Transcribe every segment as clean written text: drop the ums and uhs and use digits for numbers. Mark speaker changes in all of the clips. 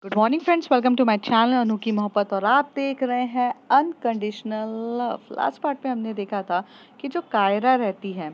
Speaker 1: Good morning friends, welcome to my channel Anu की मोहब्बत। और आप देख रहे हैं अनकंडीशनल लव। लास्ट पार्ट में हमने देखा था कि जो कायरा रहती है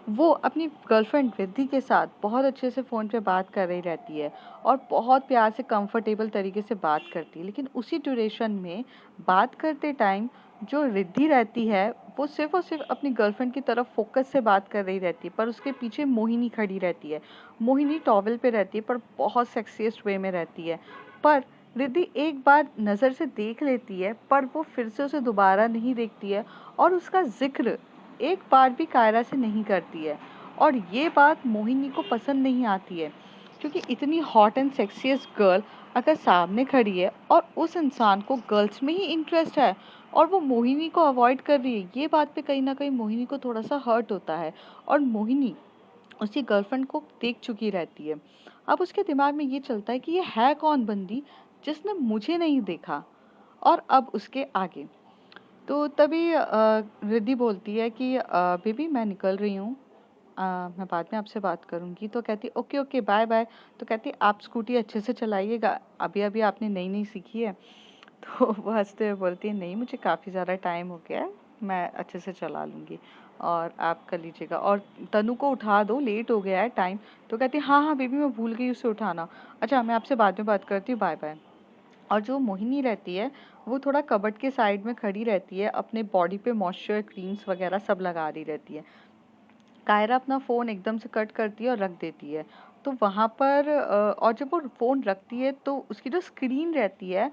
Speaker 1: वो अपनी गर्लफ्रेंड रिद्धि के साथ बहुत अच्छे से फ़ोन पे बात कर रही रहती है और बहुत प्यार से कंफर्टेबल तरीके से बात करती है। लेकिन उसी ड्यूरेशन में बात करते टाइम जो रिद्धि रहती है वो सिर्फ और सिर्फ अपनी गर्लफ्रेंड की तरफ फोकस से बात कर रही रहती है, पर उसके पीछे मोहिनी खड़ी रहती है। मोहिनी टॉवल पे रहती है पर बहुत सेक्सीएस्ट वे में रहती है। पर रिद्धि एक बार नज़र से देख लेती है पर वो फिर से उसे दोबारा नहीं देखती है और उसका जिक्र एक बार भी कायरा से नहीं करती है। और ये बात मोहिनी को पसंद नहीं आती है, क्योंकि इतनी हॉट एंड सेक्सीएस्ट गर्ल अगर सामने खड़ी है और उस इंसान को गर्ल्स में ही इंटरेस्ट है और वो मोहिनी को अवॉइड कर रही है, ये बात पे कहीं ना कहीं मोहिनी को थोड़ा सा हर्ट होता है। और मोहिनी उसकी गर्लफ्रेंड को देख चुकी रहती है। अब उसके दिमाग में ये चलता है कि ये है कौन बंदी जिसने मुझे नहीं देखा। और अब उसके आगे तो तभी रिद्धि बोलती है कि बेबी मैं निकल रही हूँ, मैं बाद में आपसे बात करूँगी। तो कहती ओके ओके बाय बाय। तो कहती आप स्कूटी अच्छे से चलाइएगा, अभी अभी आपने नई नई सीखी है। तो वो हंसते हुए बोलती है नहीं, मुझे काफ़ी ज़्यादा टाइम हो गया है, मैं अच्छे से चला लूँगी और आप कर लीजिएगा। और तनु को उठा दो, लेट हो गया है टाइम। तो कहती है हाँ हाँ बेबी मैं भूल गई उसे उठाना। अच्छा मैं आपसे बाद में बात करती हूँ, बाय बाय। और जो मोहिनी रहती है वो थोड़ा कबर्ड के साइड में खड़ी रहती है, अपने बॉडी पे मॉइस्चर क्रीम्स वगैरह सब लगा रही रहती है। कायरा अपना फ़ोन एकदम से कट करती है और रख देती है। तो वहाँ पर और जब वो फ़ोन रखती है तो उसकी जो स्क्रीन रहती है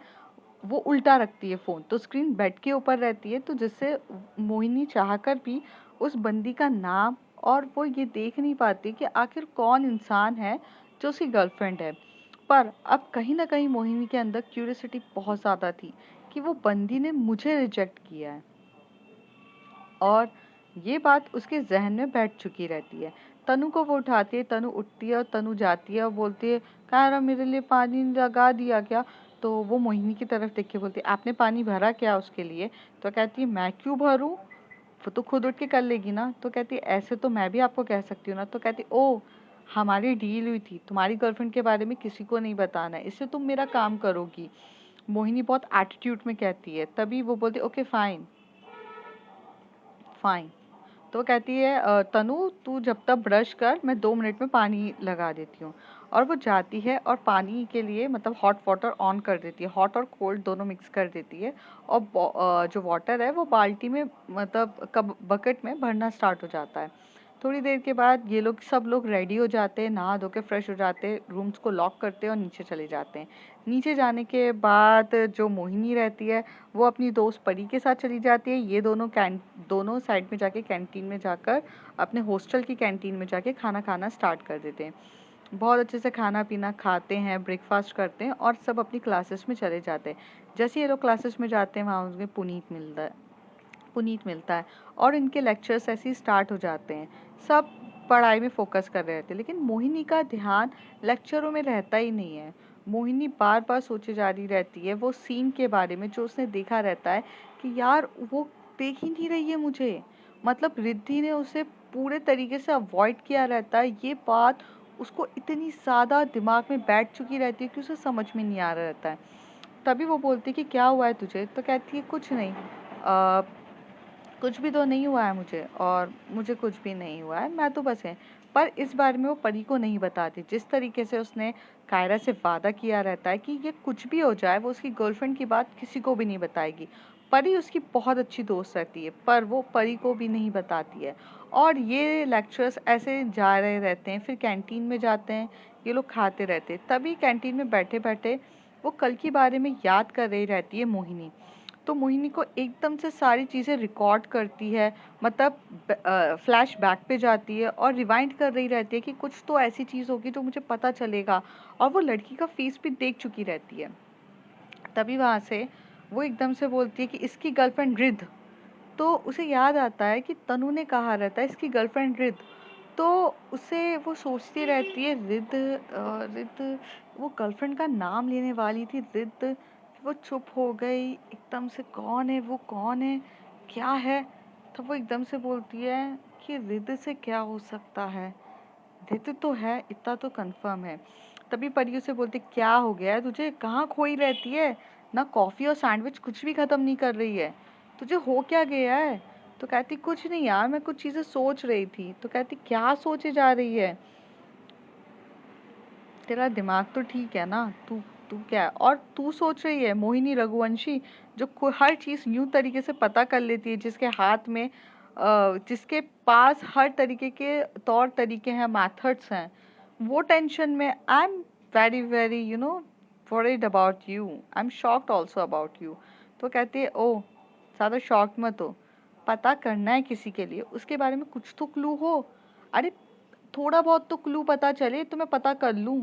Speaker 1: वो उल्टा रखती है फ़ोन, तो स्क्रीन बेड के ऊपर रहती है, तो जिससे मोहिनी चाहकर भी उस बंदी का नाम और वो ये देख नहीं पाती कि आखिर कौन इंसान है जो उसकी गर्लफ्रेंड है। पर अब कहीं ना कहीं मोहिनी के अंदर क्यूरियोसिटी बहुत ज़्यादा थी कि वो बंदी ने मुझे रिजेक्ट किया है, और ये बात उसके जहन में बैठ चुकी रहती है। तनु को वो उठाती है, तनु उठती है और तनु जाती है और बोलती है कायरा मेरे लिए पानी लगा दिया क्या। तो वो मोहिनी की तरफ देख के बोलती है आपने पानी भरा क्या उसके लिए। तो कहती है मैं क्यों भरूं, वो तो खुद उठ के कर लेगी ना। तो कहती है ऐसे तो मैं भी आपको कह सकती हूँ ना। तो कहती ओ हमारी डील हुई थी, तुम्हारी गर्लफ्रेंड के बारे में किसी को नहीं बताना है, इससे तुम मेरा काम करोगी। मोहिनी बहुत एटीट्यूड में कहती है। तभी वो बोलती ओके फाइन फाइन। तो वो कहती है तनु तू जब तक ब्रश कर, मैं 2 मिनट में पानी लगा देती हूँ। और वो जाती है और पानी के लिए मतलब हॉट वाटर ऑन कर देती है, हॉट और कोल्ड दोनों मिक्स कर देती है। और जो वाटर है वो बाल्टी में मतलब कब बकेट में भरना स्टार्ट हो जाता है। थोड़ी देर के बाद ये लोग सब लोग रेडी हो जाते हैं, नहा धो के फ्रेश हो जाते हैं, रूम्स को लॉक करते हैं और नीचे चले जाते हैं। नीचे जाने के बाद जो मोहिनी रहती है वो अपनी दोस्त परी के साथ चली जाती है। ये दोनों साइड में जाके कैंटीन में जाकर अपने हॉस्टल की कैंटीन में जाके खाना खाना स्टार्ट कर देते हैं। बहुत अच्छे से खाना पीना खाते हैं, ब्रेकफास्ट करते हैं और सब अपनी क्लासेस में चले जाते हैं। जैसे ये लोग क्लासेस में जाते हैं वहाँ उन्हें पुनीत मिलता है और इनके लेक्चर्स ऐसे ही स्टार्ट हो जाते हैं। सब पढ़ाई में फोकस कर रहे थे, लेकिन मोहिनी का ध्यान लेक्चरों में रहता ही नहीं है। मोहिनी बार बार सोचे जा रही रहती है वो सीन के बारे में जो उसने देखा रहता है कि यार वो देख ही नहीं रही है मुझे, मतलब रिद्धि ने उसे पूरे तरीके से अवॉइड किया रहता है। ये बात उसको इतनी ज़्यादा दिमाग में बैठ चुकी रहती है कि उसे समझ में नहीं आ रहा रहता है। तभी वो बोलती है कि क्या हुआ है तुझे। तो कहती है कुछ नहीं, कुछ भी तो नहीं हुआ है मुझे, और मुझे कुछ भी नहीं हुआ है, मैं तो बस है। पर इस बारे में वो परी को नहीं बताती। जिस तरीके से उसने कायरा से वादा किया रहता है कि ये कुछ भी हो जाए वो उसकी गर्लफ्रेंड की बात किसी को भी नहीं बताएगी। परी उसकी बहुत अच्छी दोस्त रहती है पर वो परी को भी नहीं बताती है। और ये लेक्चर्स ऐसे जा रहे रहते हैं, फिर कैंटीन में जाते हैं, ये लोग खाते रहते हैं। तभी कैंटीन में बैठे बैठे वो कल के बारे में याद कर रही रहती है मोहिनी। तो मोहिनी को एकदम से सारी चीज़ें रिकॉर्ड करती है, मतलब फ्लैश बैक पे जाती है और रिवाइंड कर रही रहती है कि कुछ तो ऐसी चीज़ होगी जो मुझे पता चलेगा। और वो लड़की का फेस भी देख चुकी रहती है। तभी वहाँ से वो एकदम से बोलती है कि इसकी गर्लफ्रेंड रिद्ध। तो उसे याद आता है कि तनु ने कहा रहता है इसकी गर्लफ्रेंड रिद्ध। तो उसे वो सोचती रहती है रिद्ध रिद्ध, वो गर्लफ्रेंड का नाम लेने वाली थी रिद्ध। वो चुप हो गई एकदम से, कौन है वो, कौन है, क्या है। तो वो एकदम से बोलती है कि रिद्ध से क्या हो सकता है, रिद्ध तो है, इतना तो कंफर्म है। तभी परी उसे बोलती, क्या हो गया है तुझे, कहाँ खोई रहती है, ना कॉफी और सैंडविच कुछ भी खत्म नहीं कर रही है, तुझे हो क्या गया है। तो कहती, कुछ नहीं यार, मैं कुछ चीजें सोच रही थी। तो कहती, क्या सोचे जा रही है, तेरा दिमाग तो ठीक है ना, तू तू क्या है? और तू सोच रही है मोहिनी रघुवंशी, जो हर चीज न्यू तरीके से पता कर लेती है, जिसके हाथ में जिसके पास हर तरीके के तौर तरीके हैं, मेथड्स हैं, वो टेंशन में। I am very very worried about you, I am shocked also about you. तो कहती है, ओ ज्यादा शॉक्ड मत हो, पता करना है किसी के लिए, उसके बारे में कुछ तो क्लू हो। अरे थोड़ा बहुत तो क्लू पता चले तो मैं पता कर लूं।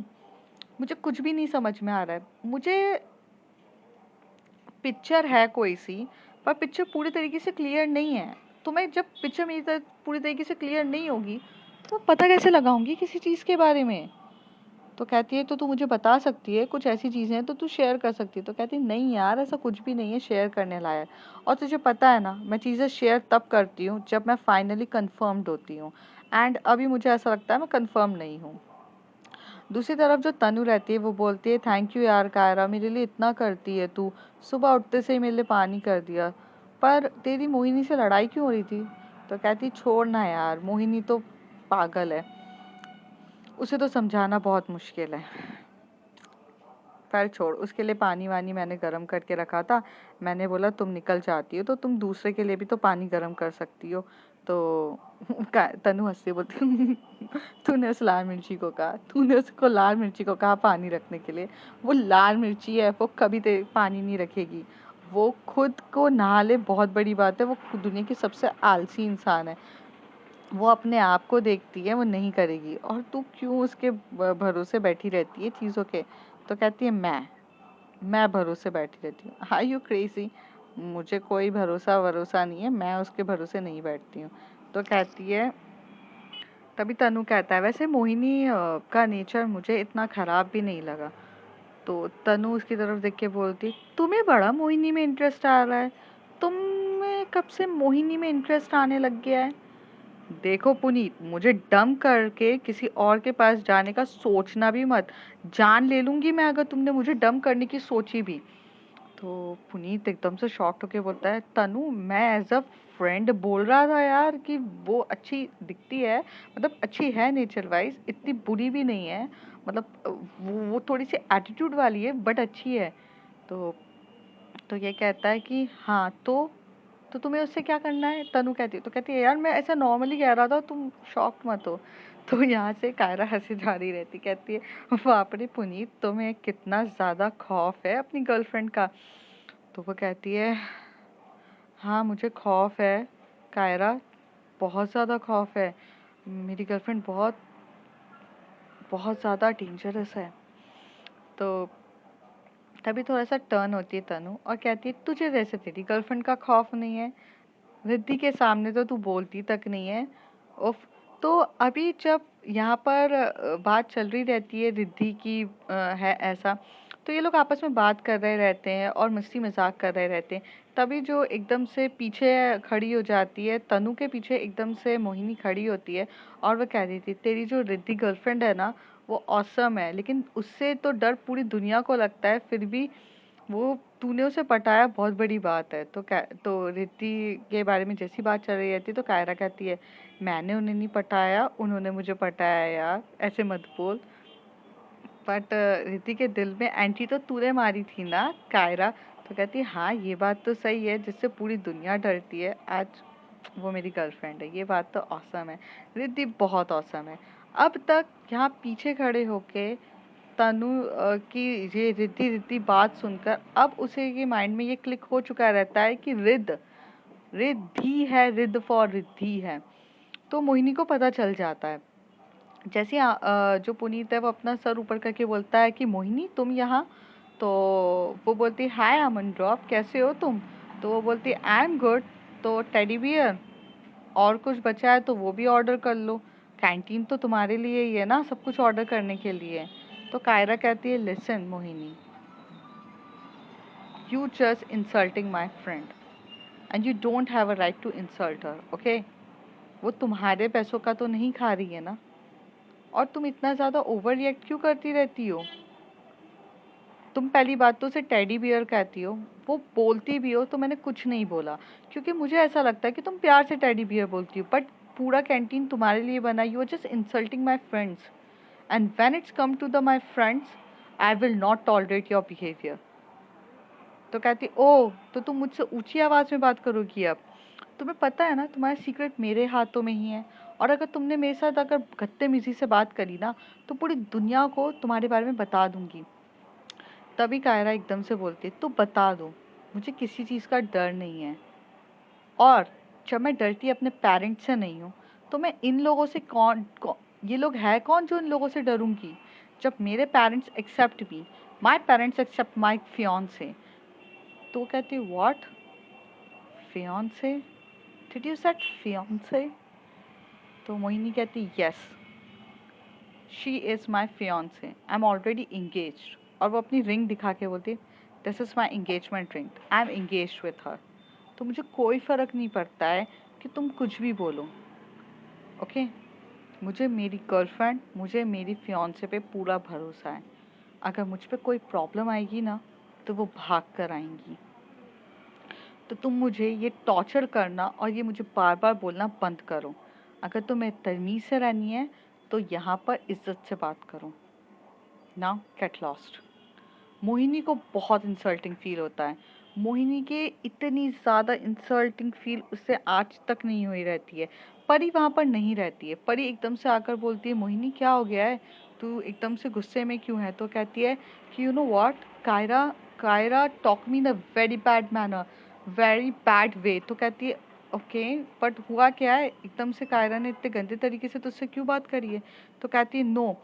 Speaker 1: मुझे कुछ भी नहीं समझ में आ रहा है। मुझे पिक्चर है कोई सी, पर पिक्चर पूरी तरीके से क्लियर नहीं है। तो मैं जब पिक्चर मेरी पूरी तरीके से क्लियर नहीं होगी, तो मैं पता कैसे लगाऊंगी किसी चीज़ के बारे में। तो कहती है, तो तू मुझे बता सकती है, कुछ ऐसी चीज़ें हैं तो तू शेयर कर सकती है। तो कहती है, नहीं यार, ऐसा कुछ भी नहीं है शेयर करने लायक। और तुझे पता है ना, मैं चीज़ें शेयर तब करती हूँ जब मैं फाइनली कंफर्म्ड होती हूँ, एंड अभी मुझे ऐसा लगता है मैं कंफर्म नहीं हूँ। दूसरी तरफ जो तनु रहती है वो बोलती है, थैंक यू यार कायरा, मेरे लिए इतना करती है तू, सुबह उठते से ही मेरे लिए पानी कर दिया। पर तेरी मोहिनी से लड़ाई क्यों हो रही थी। तो कहती, छोड़ ना यार, मोहिनी तो पागल है, उसे तो समझाना बहुत मुश्किल है। पर छोड़, उसके लिए पानी वानी मैंने गर्म करके रखा था। मैंने बोला तुम निकल जाती हो तो तुम दूसरे के लिए भी तो पानी गर्म कर सकती हो। तो तनु हंसती बोलती, तूने उस लाल मिर्ची को कहा, तूने उसको लाल मिर्ची को कहा पानी रखने के लिए। वो लाल मिर्ची है, वो कभी पानी नहीं रखेगी। वो खुद को नहा ले बहुत बड़ी बात है, वो दुनिया की सबसे आलसी इंसान है। वो अपने आप को देखती है, वो नहीं करेगी, और तू क्यों उसके भरोसे बैठी रहती है चीज़ों के। तो कहती है, मैं भरोसे बैठी रहती हूँ, आर यू क्रेजी, मुझे कोई भरोसा वरोसा नहीं है, मैं उसके भरोसे नहीं बैठती हूँ। तो कहती है, तभी तनु कहता है, वैसे मोहिनी का नेचर मुझे इतना खराब भी नहीं लगा। तो तनु उसकी तरफ देख के बोलती, तुम्हें बड़ा मोहिनी में इंटरेस्ट आ रहा है, तुम्हें कब से मोहिनी में इंटरेस्ट आने लग गया है। देखो पुनीत, मुझे डम करके किसी और के पास जाने का सोचना भी मत, जान ले लूंगी मैं अगर तुमने मुझे डम करने की सोची भी। तो पुनीत एकदम से शॉक्ड होके बोलता है, तनु मैं एज अ फ्रेंड बोल रहा था यार कि वो अच्छी दिखती है, मतलब अच्छी है नेचर वाइज, इतनी बुरी भी नहीं है, मतलब वो थोड़ी सी एटीट्यूड वाली है बट अच्छी है। तो ये कहता है कि हाँ, तो तुम्हें उससे क्या करना है। तनु कहती है, तो कहती है, यार मैं ऐसा नॉर्मली कह रहा था, तुम शॉक मत हो। तो यहाँ से कायरा हंसी जा रही रहती, कहती है, बाप रे पुनीत, तुम्हें कितना ज्यादा खौफ है अपनी गर्लफ्रेंड का। तो वो कहती है, हाँ मुझे खौफ है कायरा, बहुत ज़्यादा खौफ है, मेरी गर्लफ्रेंड बहुत बहुत ज़्यादा डेंजरस है। तो तभी थोड़ा सा टर्न होती है तनु और कहती है, तुझे जैसे तेरी गर्लफ्रेंड का खौफ नहीं है, रिद्धि के सामने तो तू बोलती तक नहीं है। उफ। तो अभी जब यहाँ पर बात चल रही रहती है रिद्धि की, है ऐसा, तो ये लोग आपस में बात कर रहे रहते हैं और मस्ती मजाक कर रहे रहते हैं। तभी जो एकदम से पीछे खड़ी हो जाती है, तनु के पीछे एकदम से मोहिनी खड़ी होती है और वो कह रही थी, तेरी जो रिद्धि गर्लफ्रेंड है ना, वो ऑसम है, लेकिन उससे तो डर पूरी दुनिया को लगता है, फिर भी वो तूने उसे पटाया बहुत बड़ी बात है। तो रिद्धि के बारे में जैसी बात चल रही रहती तो कायरा कहती है, मैंने उन्हें नहीं पटाया, उन्होंने मुझे पटाया, यार ऐसे मत बोल। बट रिद्धि के दिल में एंटी तो तूने मारी थी ना कायरा। तो कहती है, हाँ ये बात तो सही है, जिससे पूरी दुनिया डरती है, आज वो मेरी गर्लफ्रेंड है, ये बात तो औसम है, रिद्धि बहुत औसम है। अब तक यहाँ पीछे खड़े होके तनु की ये रिद्धि रिद्धि बात सुनकर अब उसे ये माइंड में ये क्लिक हो चुका रहता है कि रिद्धि है, रिद्ध फॉर रिद्धि है। तो मोहिनी को पता चल जाता है। जैसे जो पुनीत है वो अपना सर ऊपर करके बोलता है कि मोहिनी तुम यहाँ। तो वो बोलती है, हाय अमन ड्रॉप, कैसे हो तुम। तो वो बोलती है, आई एम गुड। तो टेडी बियर और कुछ बचा है तो वो भी ऑर्डर कर लो, कैंटीन तो तुम्हारे लिए ही है ना, सब कुछ ऑर्डर करने के लिए। तो कायरा कहती है, listen Mohini, you just insulting my friend and you don't have a right to insult her, okay. वो तुम्हारे पैसों का तो नहीं खा रही है ना, और तुम इतना ज़्यादा ओवर रिएक्ट क्यों करती रहती हो? तुम पहली बात तो उसे टेडी बियर कहती हो, वो बोलती भी हो तो मैंने कुछ नहीं बोला, क्योंकि मुझे ऐसा लगता है कि तुम प्यार से टेडी बियर बोलती हो, बट पूरा कैंटीन तुम्हारे लिए बना, you are just insulting my friends, and when it's come to the my friends I will not tolerate your behaviour. तो कहती ओ, तो तुम मुझसे ऊंची आवाज़ में बात करोगी अब? तुम्हें पता है ना तुम्हारा सीक्रेट मेरे हाथों में ही है, और अगर तुमने मेरे साथ अगर बदतमीजी से बात करी ना तो पूरी दुनिया को तुम्हारे बारे में बता दूंगी। तभी कायरा एकदम से बोलती है, तो बता दो, मुझे किसी चीज़ का डर नहीं है, और जब मैं डरती अपने पेरेंट्स से नहीं हूँ तो मैं इन लोगों से ये लोग है कौन जो इन लोगों से डरूंगी? जब मेरे parents accept me, my parents accept my fiance. तो वो कहती what, fiance, did you said fiance? तो मोहिनी कहती yes, she is my fiance, I am already engaged. और वो अपनी रिंग दिखा के बोलती, this is my engagement ring, I am engaged with her. तो मुझे कोई फ़र्क नहीं पड़ता है कि तुम कुछ भी बोलो, ओके? मुझे मेरी गर्लफ्रेंड, मुझे मेरी फियांसे पे पूरा भरोसा है। अगर मुझ पे कोई प्रॉब्लम आएगी ना तो वो भाग कर आएंगी। तो तुम मुझे ये टॉर्चर करना और ये मुझे बार बार बोलना बंद करो। अगर तुम्हें तमीज़ से रहनी है तो यहाँ पर इज्जत से बात करो। Now get lost. मोहिनी को बहुत इंसल्टिंग फील होता है। मोहिनी के इतनी ज़्यादा इंसल्टिंग फील उससे आज तक नहीं हुई रहती है। परी वहाँ पर नहीं रहती है। परी एकदम से आकर बोलती है, मोहिनी क्या हो गया है, तू एकदम से गुस्से में क्यों है? तो कहती है कि you know what, Kaira Kaira talk me in a very bad manner, very bad way. तो कहती है ओके, बट हुआ क्या है? एकदम से कायरा ने इतने गंदे तरीके से तुझसे क्यों बात करी है? तो कहती है नो,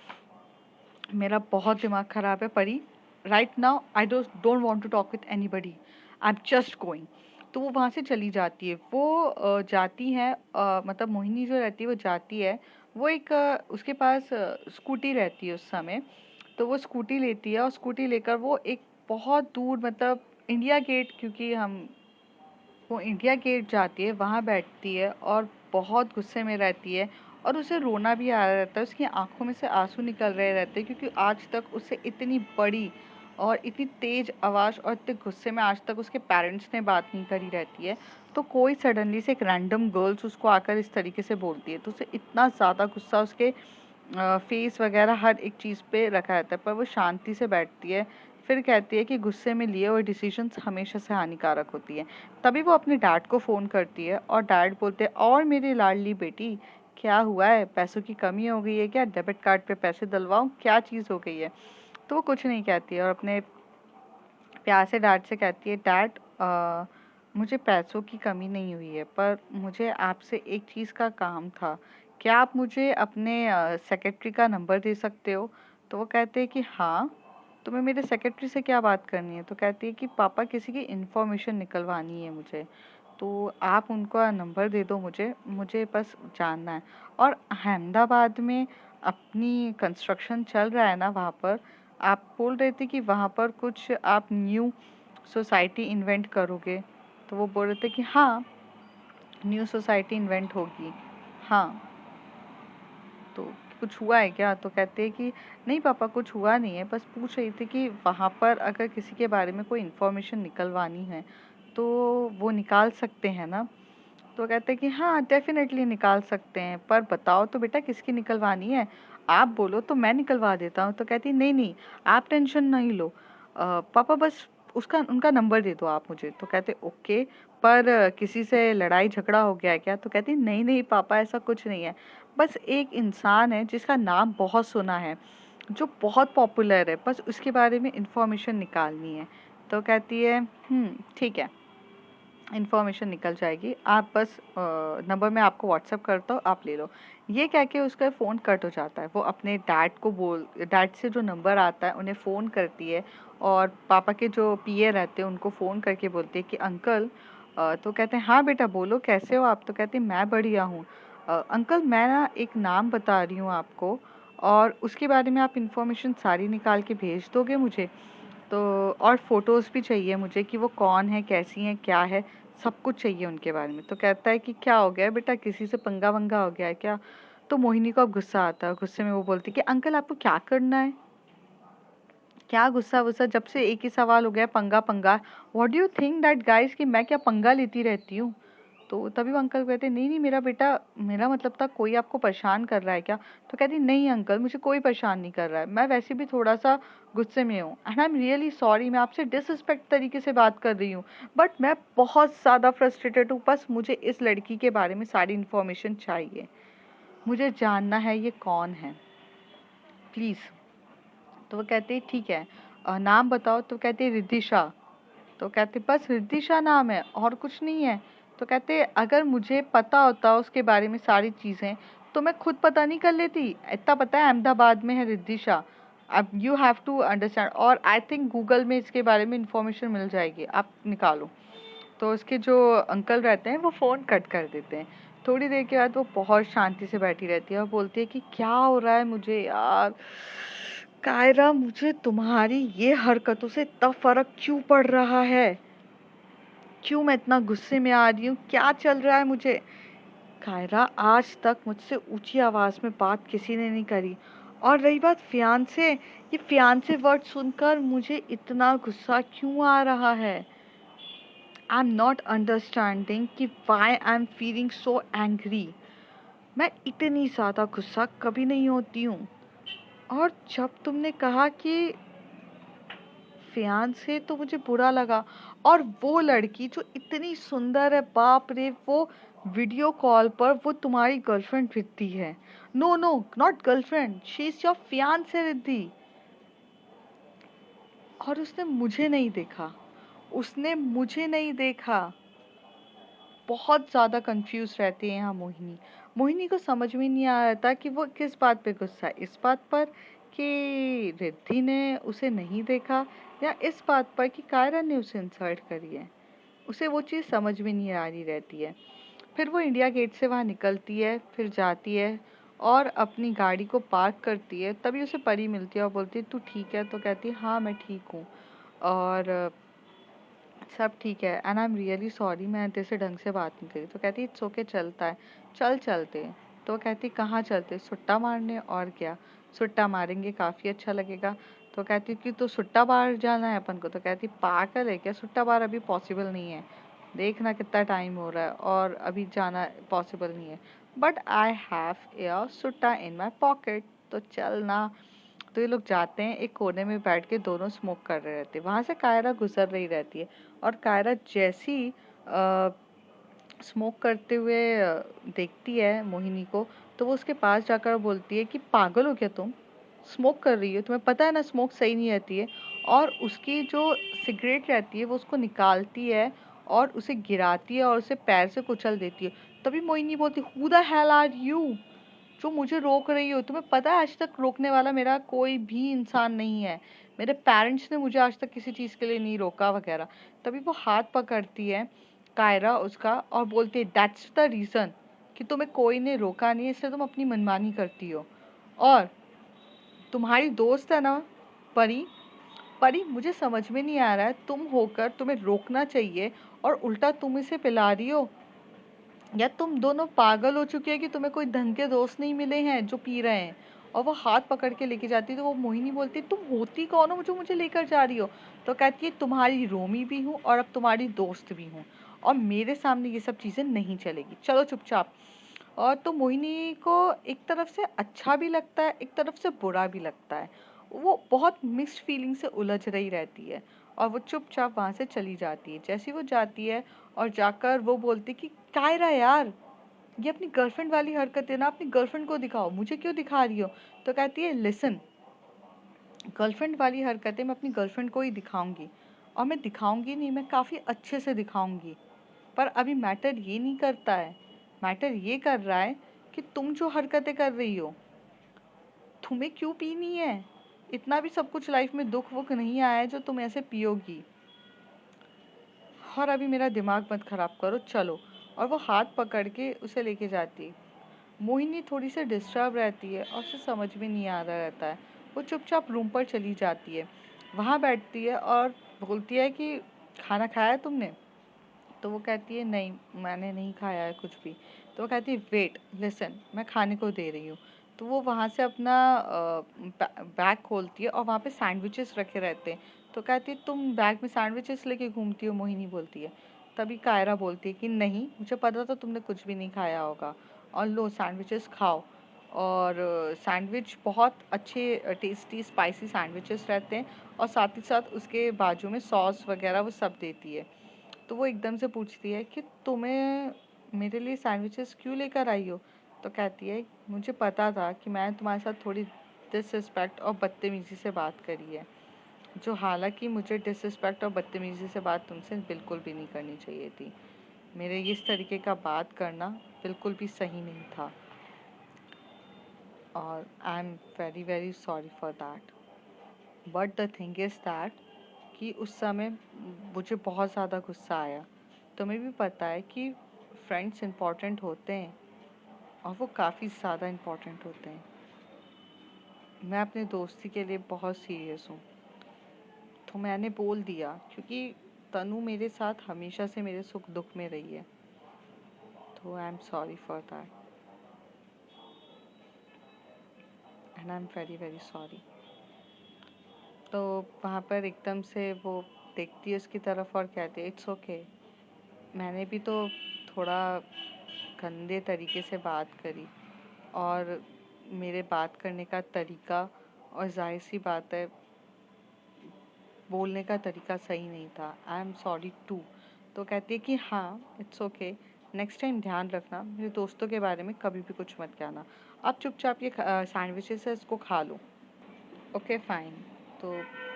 Speaker 1: मेरा बहुत दिमाग खराब है Pari, right now I don't want to talk with anybody, I am just going. तो वो वहाँ से चली जाती है। वो जाती है, मतलब मोहिनी जो रहती है वो जाती है। वो एक उसके पास स्कूटी रहती है उस समय। तो वो स्कूटी लेती है और स्कूटी लेकर वो एक बहुत दूर, मतलब इंडिया गेट, क्योंकि हम वो इंडिया गेट जाती है, वहाँ बैठती है और बहुत गुस्से में रहती है, और उसे रोना भी आ रहा रहता है, उसकी आंखों में से आंसू निकल रहे रहते हैं, क्योंकि आज तक उसे इतनी बड़ी और इतनी तेज आवाज़ और इतने गुस्से में आज तक उसके पेरेंट्स ने बात नहीं करी रहती है। तो कोई सडनली से एक रैंडम गर्ल्स उसको आकर इस तरीके से बोलती है, तो उसे इतना ज़्यादा गुस्सा उसके फेस वगैरह हर एक चीज़ पे रखा रहता है, पर वो शांति से बैठती है। फिर कहती है कि गुस्से में लिए हुए डिसीजंस हमेशा से हानिकारक होती है। तभी वो अपने डैड को फ़ोन करती है और डैड बोलते हैं, और मेरी लाडली बेटी, क्या हुआ है? पैसों की कमी हो गई है क्या? डेबिट कार्ड पे पैसे डलवाऊं? क्या चीज़ हो गई है? तो वो कुछ नहीं कहती है और अपने प्यार से डैड से कहती है, डैड मुझे पैसों की कमी नहीं हुई है, पर मुझे आपसे एक चीज़ का काम था। क्या आप मुझे अपने सेक्रेटरी का नंबर दे सकते हो? तो वो कहते हैं कि हाँ, तुम्हें मेरे सेक्रेटरी से क्या बात करनी है? तो कहती है कि पापा किसी की इन्फॉर्मेशन निकलवानी है मुझे, तो आप उनका नंबर दे दो मुझे, मुझे बस जानना है। और अहमदाबाद में अपनी कंस्ट्रक्शन चल रहा है ना वहाँ पर, आप बोल रहे थे कि वहाँ पर कुछ आप न्यू सोसाइटी इन्वेंट करोगे। तो वो बोल रहे थे कि हाँ, न्यू सोसाइटी इन्वेंट होगी। हाँ, तो कुछ हुआ है क्या? तो कहते हैं कि नहीं पापा, कुछ हुआ नहीं है, बस पूछ रही थी कि वहाँ पर अगर किसी के बारे में कोई इन्फॉर्मेशन निकलवानी है तो वो निकाल सकते हैं ना? तो कहते हैं कि हाँ, डेफिनेटली निकाल सकते हैं, पर बताओ तो बेटा किसकी निकलवानी है? आप बोलो तो मैं निकलवा देता हूँ। तो कहती नहीं नहीं, आप टेंशन नहीं लो, पापा बस उसका उनका नंबर दे दो आप मुझे। तो कहते ओके, पर किसी से लड़ाई झगड़ा हो गया है क्या? तो कहती नहीं नहीं पापा, ऐसा कुछ नहीं है, बस एक इंसान है जिसका नाम बहुत सुना है, जो बहुत पॉपुलर है, बस उसके बारे में इंफॉर्मेशन निकालनी है। तो कहती है ठीक है, इन्फॉर्मेशन निकल जाएगी, आप बस नंबर मैं आपको व्हाट्सअप करता हूँ, आप ले लो। ये कह के उसका फ़ोन कट हो जाता है। वो अपने डैड से जो नंबर आता है उन्हें फ़ोन करती है, और पापा के जो पीए रहते हैं उनको फ़ोन करके बोलती है कि अंकल, तो कहते हैं हाँ बेटा बोलो कैसे हो आप? तो कहते हैं मैं बढ़िया हूँ। अंकल मैं ना एक नाम बता रही हूँ आपको, और उसके बारे में आप इन्फॉर्मेशन सारी निकाल के भेज दोगे मुझे? तो और फ़ोटोज़ भी चाहिए मुझे कि वो कौन है, कैसी हैं, क्या है, सब कुछ चाहिए उनके बारे में। तो कहता है कि क्या हो गया है बेटा, किसी से पंगा वंगा हो गया है क्या? तो मोहिनी को अब गुस्सा आता है, गुस्से में वो बोलती है कि अंकल आपको क्या करना है, क्या गुस्सा वुस्सा, जब से एक ही सवाल हो गया, पंगा पंगा, what do you think that guys कि मैं क्या पंगा लेती रहती हूँ। तो तभी वो अंकल कहते नहीं नहीं मेरा बेटा, मेरा मतलब था कोई आपको परेशान कर रहा है क्या। तो कहती नहीं अंकल मुझे कोई परेशान नहीं कर रहा है, मैं वैसे भी थोड़ा सा गुस्से में हूँ and I am really sorry, मैं आपसे डिसरिस्पेक्ट तरीके से बात कर रही हूँ, बट मैं बहुत ज़्यादा फ्रस्ट्रेटेड हूँ, बस मुझे इस लड़की के बारे में सारी इन्फॉर्मेशन चाहिए, मुझे जानना है ये कौन है प्लीज़। तो वो कहते ठीक है नाम बताओ। तो कहते रिद्धिशा। तो कहते बस रिद्धिशा नाम है और कुछ नहीं है। तो कहते अगर मुझे पता होता उसके बारे में सारी चीज़ें तो मैं खुद पता नहीं कर लेती, इतना पता है अहमदाबाद में है रिद्धिशा। अब यू हैव टू अंडरस्टैंड, और आई थिंक गूगल में इसके बारे में इंफॉर्मेशन मिल जाएगी, आप निकालो। तो उसके जो अंकल रहते हैं वो फ़ोन कट कर देते हैं। थोड़ी देर के बाद वो बहुत शांति से बैठी रहती है और बोलती है कि क्या हो रहा है मुझे यार, कायरा मुझे तुम्हारी ये हरकतों से इतना फर्क क्यों पड़ रहा है, क्यों मैं इतना गुस्से में आ रही हूँ, क्या चल रहा है मुझे। कायरा आज तक मुझसे ऊंची आवाज में बात किसी ने नहीं करी, और रही बात फियांसे, ये फियांसे वर्ड सुनकर मुझे इतना गुस्सा क्यों आ रहा है। आई एम नॉट अंडरस्टैंडिंग कि why I am feeling so angry. मैं इतनी ज़्यादा गुस्सा कभी नहीं होती हूँ, और जब तुमने कहा कि फियांसे तो मुझे बुरा लगा, और वो लड़की जो इतनी सुंदर है बाप रे, वो वीडियो कॉल पर वो तुम्हारी गर्लफ्रेंड रिद्धि है। No no not girlfriend, she is your fiance Riddhi. और उसने मुझे नहीं देखा, उसने मुझे नहीं देखा। बहुत ज़्यादा कंफ्यूज रहती है यहाँ मोहिनी। मोहिनी को समझ में नहीं आ रहा था कि वो किस बात पे गुस्सा है, इस बात पर कि रिद्धि ने उसे नहीं देखा, या इस बात पर कि कायरा ने उसे इंसल्ट करी है। उसे वो चीज़ समझ में नहीं आ रही रहती है। फिर वो इंडिया गेट से वहाँ निकलती है, फिर जाती है और अपनी गाड़ी को पार्क करती है। तभी उसे परी मिलती है और बोलती है तू ठीक है। तो कहती है हाँ मैं ठीक हूँ और सब ठीक है and I am really sorry, मैं तेरे से ढंग से बात नहीं करी। तो कहती इट्स ओके, चलता है, चल चलते। तो कहती कहाँ चलते, सुट्टा मारने, और क्या, सुट्टा मारेंगे काफ़ी अच्छा लगेगा। तो कहती कि तो सुट्टा बार जाना है अपन को। तो कहती पागल है क्या, सुट्टा बार अभी पॉसिबल नहीं है, देखना कितना टाइम हो रहा है और अभी जाना पॉसिबल नहीं है, but I have a Sutta in my pocket, तो चल ना। तो ये लोग जाते हैं, एक कोने में बैठ के दोनों स्मोक कर रहे रहते हैं। वहां से कायरा गुजर रही रहती है, और कायरा जैसी स्मोक करते हुए देखती है मोहिनी को, तो वो उसके पास जाकर बोलती है कि पागल हो क्या तुम, स्मोक कर रही हो, तुम्हें पता है ना स्मोक सही नहीं रहती है। और उसकी जो सिगरेट रहती है वो उसको निकालती है और उसे गिराती है और उसे पैर से कुचल देती है। तभी मोहिनी बोलती who the hell are you, जो मुझे रोक रही हो, तुम्हें पता है आज तक रोकने वाला मेरा कोई भी इंसान नहीं है, मेरे पेरेंट्स ने मुझे आज तक किसी चीज़ के लिए नहीं रोका वगैरह। तभी वो हाथ पकड़ती है कायरा उसका और बोलती है दैट्स द रीज़न कि तुम्हें कोई ने रोका नहीं है, इसलिए तुम अपनी मनमानी करती हो। और तुम्हारी दोस्त है ना परी, परी मुझे समझ में नहीं आ रहा है, तुम होकर तुम्हें रोकना चाहिए और उल्टा तुम इसे पिला रही हो, या तुम दोनों पागल हो चुके हैं कि तुम्हें कोई ढंग के दोस्त नहीं मिले हैं जो पी रहे हैं। और वो हाथ पकड़ के लेके जाती है। तो वो मोहिनी बोलती है तुम होती कौन हो जो मुझे लेकर जा रही हो। तो कहती है तुम्हारी रोमी भी हूँ और अब तुम्हारी दोस्त भी हूँ, और मेरे सामने ये सब चीज़ें नहीं चलेगी, चलो चुपचाप। और तो मोहिनी को एक तरफ से अच्छा भी लगता है, एक तरफ से बुरा भी लगता है, वो बहुत मिक्स्ड फीलिंग से उलझ रही रहती है। और वो चुपचाप वहाँ से चली जाती है। जैसी वो जाती है और जाकर वो बोलती कि कायरा यार, ये अपनी गर्लफ्रेंड वाली हरकत है ना, अपनी गर्लफ्रेंड को दिखाओ, मुझे क्यों दिखा रही हो। तो कहती है लिसन, गर्लफ्रेंड वाली हरकतें मैं अपनी गर्लफ्रेंड को ही दिखाऊंगी, और मैं दिखाऊंगी नहीं, मैं काफ़ी अच्छे से दिखाऊंगी। पर अभी मैटर ये नहीं करता है, मैटर ये कर रहा है कि तुम जो हरकतें कर रही हो, तुम्हें क्यों पीनी है, इतना भी सब कुछ लाइफ में दुख वुख नहीं आया है जो तुम ऐसे पियोगी, और अभी मेरा दिमाग मत खराब करो, चलो। और वो हाथ पकड़ के उसे लेके जाती है। मोहिनी थोड़ी सी डिस्टर्ब रहती है और उसे समझ में नहीं आ रहा रहता है। वो चुपचाप रूम पर चली जाती है, वहाँ बैठती है और बोलती है कि खाना खाया है तुमने। तो वो कहती है नहीं मैंने नहीं खाया है कुछ भी। तो वो कहती है वेट लिसन, मैं खाने को दे रही हूँ। तो वो वहाँ से अपना बैग खोलती है और वहाँ पे सैंडविचेस रखे रहते हैं। तो कहती है तुम बैग में सैंडविचेस लेके घूमती हो, मोहिनी बोलती है। तभी कायरा बोलती है कि नहीं, मुझे पता था तुमने कुछ भी नहीं खाया होगा, और लो सैंडविचेस खाओ। और सैंडविच बहुत अच्छे टेस्टी स्पाइसी सैंडविचेस रहते हैं, और साथ ही साथ उसके बाजू में सॉस वगैरह वो सब देती है। तो वो एकदम से पूछती है कि तुम्हें मेरे लिए सैंडविचेस क्यों लेकर आई हो? तो कहती है मुझे पता था कि मैं तुम्हारे साथ थोड़ी डिसरिस्पेक्ट और बदतमीज़ी से बात करी है, जो हालांकि मुझे डिसरिस्पेक्ट और बदतमीज़ी से बात तुमसे बिल्कुल भी नहीं करनी चाहिए थी। मेरे इस तरीके का बात करना बिल्कुल भी सही नहीं था, और I am very very sorry for that. But the thing is that कि उस समय मुझे बहुत ज़्यादा गुस्सा आया। तुम्हें भी पता है कि फ्रेंड्स इम्पॉर्टेंट होते हैं, और वो काफ़ी ज़्यादा इम्पॉर्टेंट होते हैं। मैं अपने दोस्ती के लिए बहुत सीरियस हूँ। तो मैंने बोल दिया, क्योंकि तनु मेरे साथ हमेशा से मेरे सुख दुख में रही है। तो आई am sorry for that, and I am very very sorry. तो वहाँ पर एकदम से वो देखती है उसकी तरफ और कहती है इट्स ओके। मैंने भी तो थोड़ा गंदे तरीके से बात करी, और मेरे बात करने का तरीका, और जाहिर सी बात है बोलने का तरीका सही नहीं था। I am sorry too. तो कहती है कि हाँ इट्स ओके, नेक्स्ट टाइम ध्यान रखना, मेरे दोस्तों के बारे में कभी भी कुछ मत कहना। अब चुपचाप ये सैंडविचेस है, इसको खा लो। Okay fine. तो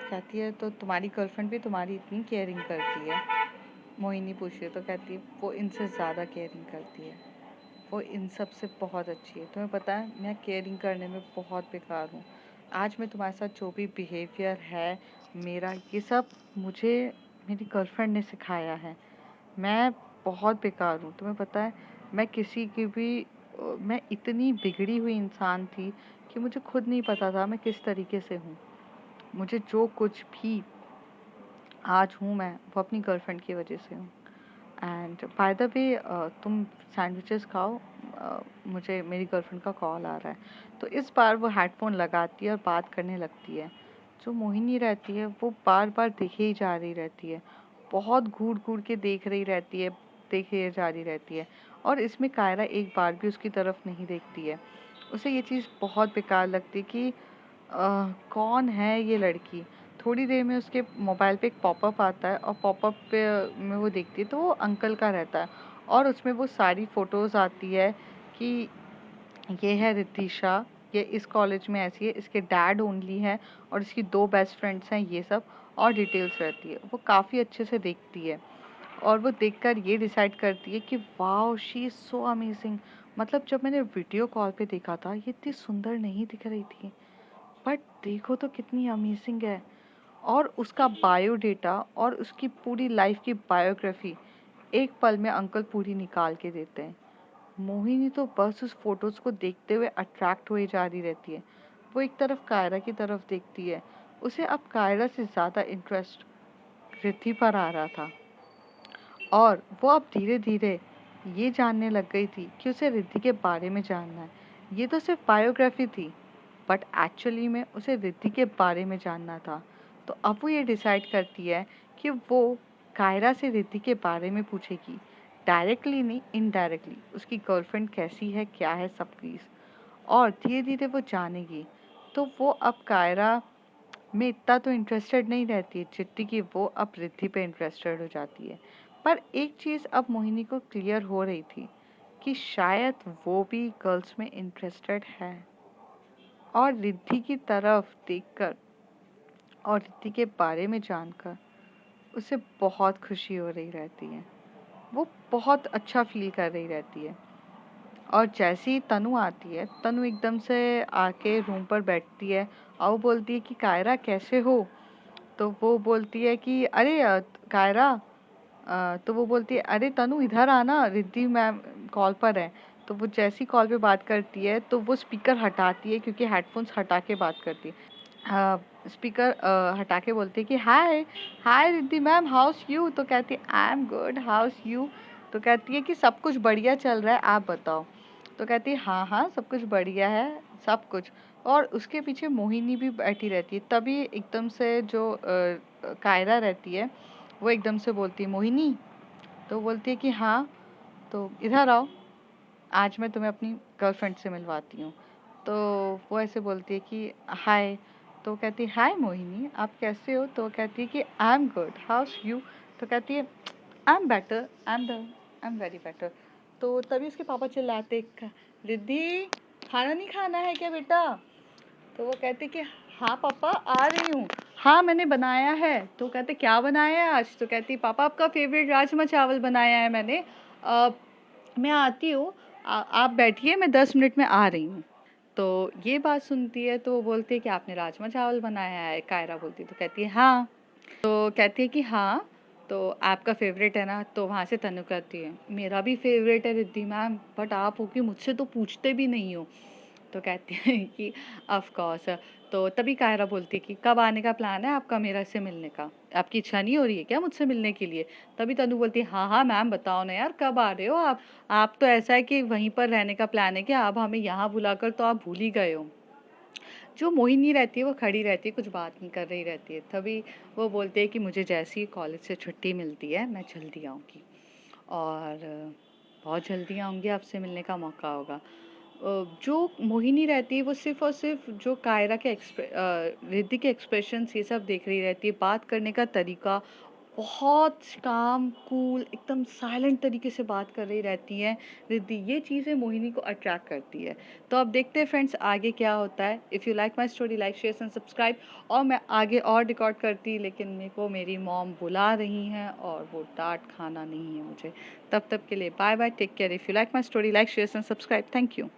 Speaker 1: कहती है तो तुम्हारी गर्लफ्रेंड भी तुम्हारी इतनी केयरिंग करती है? मोहिनी पूछ रही है। तो कहती है वो इनसे ज़्यादा केयरिंग करती है, वो इन सब से बहुत अच्छी है। तुम्हें पता है मैं केयरिंग करने में बहुत बेकार हूँ। आज मैं तुम्हारे साथ जो भी बिहेवियर है मेरा, ये सब मुझे मेरी गर्लफ्रेंड ने सिखाया है। मैं बहुत बेकार हूँ, तुम्हें पता है। मैं किसी की भी मैं इतनी बिगड़ी हुई इंसान थी कि मुझे खुद नहीं पता था मैं किस तरीके से हूँ। मुझे जो कुछ भी आज हूँ मैं, वो अपनी गर्लफ्रेंड की वजह से हूँ। एंड बाय द वे तुम सैंडविचेस खाओ, मुझे मेरी गर्लफ्रेंड का कॉल आ रहा है। तो इस बार वो हेडफोन लगाती है और बात करने लगती है। जो मोहिनी रहती है वो बार बार देखे ही जा रही रहती है, बहुत घूर घूर के देख रही रहती है, देखे जा रही रहती है। और इसमें कायरा एक बार भी उसकी तरफ नहीं देखती है। उसे ये चीज़ बहुत बेकार लगती है कि कौन है ये लड़की। थोड़ी देर में उसके मोबाइल पे एक पॉपअप आता है, और पॉपअप पे में वो देखती है तो वो अंकल का रहता है, और उसमें वो सारी फ़ोटोज़ आती है कि ये है रितिशा, ये इस कॉलेज में ऐसी है, इसके डैड ओनली है, और इसकी 2 बेस्ट फ्रेंड्स हैं, ये सब और डिटेल्स रहती है। वो काफ़ी अच्छे से देखती है, और वो देखकर ये डिसाइड करती है कि wow she is so amazing. मतलब जब मैंने वीडियो कॉल पे देखा था ये इतनी सुंदर नहीं दिख रही थी, बट देखो तो कितनी अमेजिंग है। और उसका बायोडेटा और उसकी पूरी लाइफ की बायोग्राफी एक पल में अंकल पूरी निकाल के देते हैं। मोहिनी तो बस उस फोटोज को देखते हुए अट्रैक्ट हुई जा रही रहती है। वो एक तरफ कायरा की तरफ देखती है। उसे अब कायरा से ज़्यादा इंटरेस्ट रिद्धि पर आ रहा था, और वो अब धीरे धीरे ये जानने लग गई थी कि उसे रिद्धि के बारे में जानना है। ये तो सिर्फ बायोग्राफी थी, बट एक्चुअली में उसे रिद्धि के बारे में जानना था। तो अब वो ये डिसाइड करती है कि वो कायरा से रिद्धि के बारे में पूछेगी, डायरेक्टली नहीं इनडायरेक्टली, उसकी गर्लफ्रेंड कैसी है, क्या है, सब चीज़। और धीरे धीरे वो जानेगी। तो वो अब कायरा में इतना तो इंटरेस्टेड नहीं रहती है जितनी कि वो अब रिद्धि पे इंटरेस्टेड हो जाती है। पर एक चीज़ अब मोहिनी को क्लियर हो रही थी कि शायद वो भी गर्ल्स में इंटरेस्टेड है, और रिद्धि की तरफ देखकर और रिद्धि के बारे में जानकर उसे बहुत खुशी हो रही रहती है। वो बहुत अच्छा फील कर रही रहती है। और जैसे ही तनु आती है, तनु एकदम से आके रूम पर बैठती है, और वो बोलती है कि कायरा कैसे हो? तो वो बोलती है कि अरे कायरा, तो वो बोलती है अरे तनु इधर आना, रिद्धि मैम कॉल पर है। तो वो जैसी कॉल पे बात करती है तो वो स्पीकर हटाती है, क्योंकि हेडफोन्स हटा के बात करती है। स्पीकर हटा के बोलती है कि हाय हाय रिद्धि मैम, हाउस यू? तो कहती है I am good, house you? तो कहती है कि सब कुछ बढ़िया चल रहा है, आप बताओ। तो कहती है हाँ हाँ सब कुछ बढ़िया है, सब कुछ। और उसके पीछे मोहिनी भी बैठी रहती है। तभी एकदम से जो कायरा रहती है वो एकदम से बोलती है मोहिनी। तो बोलती है कि हाँ, तो इधर आओ, आज मैं तुम्हें अपनी गर्लफ्रेंड से मिलवाती हूँ। तो वो ऐसे बोलती है कि हाय। तो कहती है हाय मोहिनी, आप कैसे हो? तो कहती है कि I am good, house you? तो कहती है I am better, I am very better. तो तभी उसके पापा चिल्लाते, रिद्धि खाना नहीं खाना है क्या बेटा? तो वो कहती कि हाँ पापा आ रही हूँ। हाँ मैंने बनाया है। तो कहते क्या बनाया है आज? तो कहती पापा आपका फेवरेट राजमा चावल बनाया है मैंने। अ, मैं आती हूँ, आप बैठिए, मैं 10 मिनट में आ रही हूँ। तो ये बात सुनती है तो वो बोलती है कि आपने राजमा चावल बनाया है? कायरा बोलती है। तो कहती है हाँ। तो कहती है कि हाँ, तो आपका फेवरेट है ना? तो वहाँ से तनु कहती है मेरा भी फेवरेट है रिद्धि मैम, बट आप हो कि मुझसे तो पूछते भी नहीं हो। तो कहती है कि ऑफ कोर्स। तो तभी कायरा बोलती है कि कब आने का प्लान है आपका मेरा से मिलने का? आपकी इच्छा नहीं हो रही है क्या मुझसे मिलने के लिए? तभी तनु बोलती है हाँ हाँ मैम बताओ ना यार, कब आ रहे हो आप तो ऐसा है कि वहीं पर रहने का प्लान है कि आप हमें यहाँ बुलाकर तो आप भूल ही गए हो। जो मोहिनी रहती है वो खड़ी रहती है, कुछ बात नहीं कर रही रहती है। तभी वो बोलते हैं कि मुझे जैसे ही कॉलेज से छुट्टी मिलती है मैं जल्दी आऊँगी, और बहुत जल्दी आऊँगी, आपसे मिलने का मौका होगा। जो मोहिनी रहती है वो सिर्फ़ और सिर्फ़ जो कायरा के रिद्धि के एक्सप्रेशंस ये सब देख रही रहती है। बात करने का तरीका बहुत काम, कूल, एकदम साइलेंट तरीके से बात कर रही रहती है रिद्धि। ये चीज़ें मोहिनी को अट्रैक्ट करती है। तो अब देखते हैं फ्रेंड्स आगे क्या होता है। If you like my story, like, share and subscribe. और मैं आगे और रिकॉर्ड करती, लेकिन मेरे को मेरी मॉम बुला रही हैं और वो डाँट खाना नहीं है मुझे। तब तक के लिए bye bye, take care. If you like my story, like, share and subscribe. Thank you.